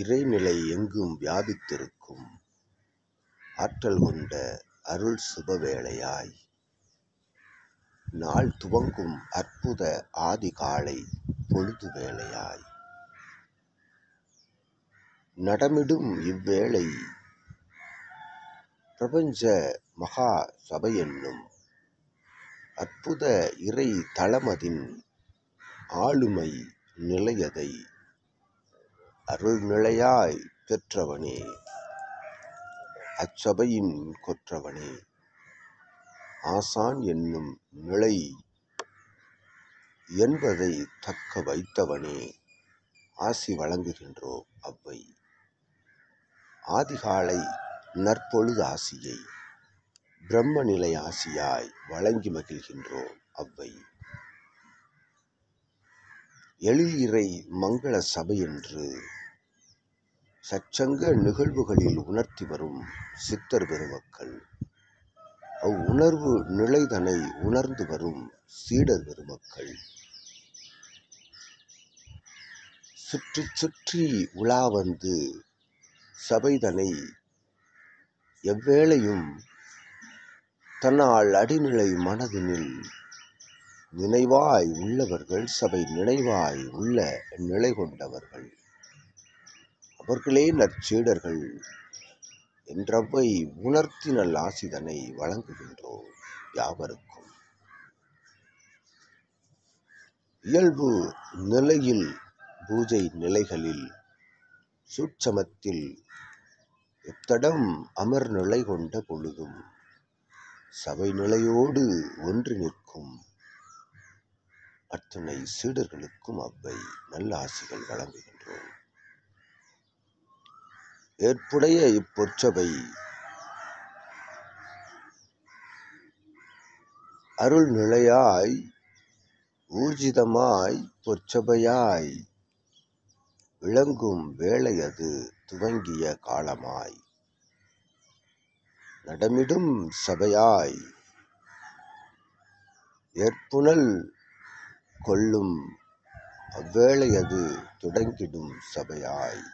இறைநிலை எங்கும் வியாபித்திருக்கும் ஆற்றல் கொண்ட அருள் சுபவேளையாய் நாள் துவங்கும் அற்புத ஆதி காலை பொழுது வேளையாய் நடமிடும் இவ்வேளை பிரபஞ்ச மகா சபை என்னும் அற்புத இறை தளமதின் ஆளுமை நிலையதை அருள் நிலையாய் பெற்றவனே, அச்சபையின் கொற்றவனே, ஆசான் என்னும் நிலை என்பதை தக்க வைத்தவனே, ஆசி வழங்குகின்றோம் அவ்வை. ஆதிகாலை நற்பொழுது ஆசியை பிரம்ம நிலை ஆசியாய் வழங்கி மகிழ்கின்றோம் அவ்வை. எழில் இறை மங்கள சபை என்று சச்சங்க நிகழ்வுகளில் உணர்த்தி வரும் சித்தர் பெருமக்கள், அவ்வுணர்வு நிலைதனை உணர்ந்து வரும் சீடர் பெருமக்கள், சுற்றி சுற்றி உலா வந்து சபைதனை எவ்வேளையும் தன்னால் அடிநிலை மனதினில் நினைவாய் உள்ளவர்கள், சபை நினைவாய் உள்ள நிலை கொண்டவர்கள், அவர்களே நற்சீடர்கள் என்றவை உணர்த்தி நல் ஆசிதனை வழங்குகின்றோம் யாவருக்கும். இயல்பு நிலையில் பூஜை நிலைகளில் சூட்சமத்தில் எத்தடம் அமர் நிலை கொண்ட பொழுதும் சபை நிலையோடு ஒன்று நிற்கும் அத்துணை சீடர்களுக்கும் அவ்வை நல்ல ஆசிகள் வழங்குகின்றோம். ஏற்புடைய இப்பொற்சபை அருள் நிலையாய் ஊர்ஜிதமாய் பொற்சபையாய் விளங்கும் வேளையது துவங்கிய காலமாய் நடமிடும் சபையாய் ஏற்புணல் கொள்ளும் அவ்வேளையது தொடங்கிடும் சபையாய்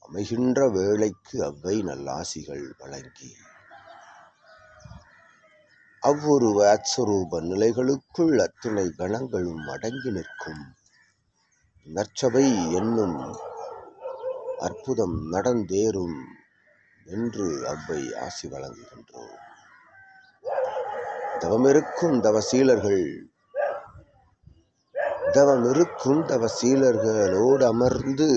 அமைகின்ற வேளைக்கு அவ்வை நல்லாசிகள் வழங்கி அவ்வொரு அச்சரூப நிலைகளுக்குள் அத்துணை கணங்களும் அடங்கி நிற்கும் நற்சபை என்னும் அற்புதம் நடந்தேறும் என்று அவ்வை ஆசி வழங்குகின்றோம். தவமிருக்கும் தவசீலர்களோடு அமர்ந்து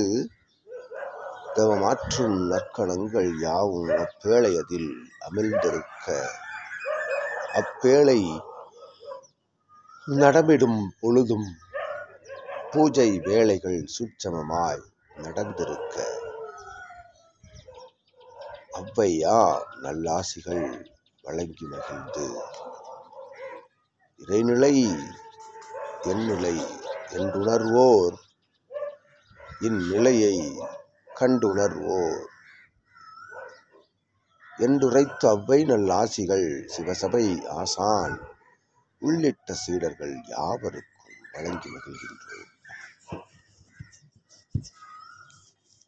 தவமாற்றும் நற்கணங்கள் யாவும் அப்பேளையதில் அமிழ்ந்திருக்க, அப்பேளை நடமிடும் பொழுதும் பூஜை வேளைகள் சூட்சமமாய் நடந்திருக்க அவ்வையா நல்லாசிகள் வழங்கி மகிழ்ந்து இறைநிலை எந்நிலை என்றுணர்வோர் இந்நிலையை கண்டுணர்வோர் என்றுரைத்து அவ்வை நல்லாசிகள் சிவசபை ஆசான் உள்ளிட்ட சீடர்கள் யாவருக்கும் வழங்கி மகிழ்கின்றோம்.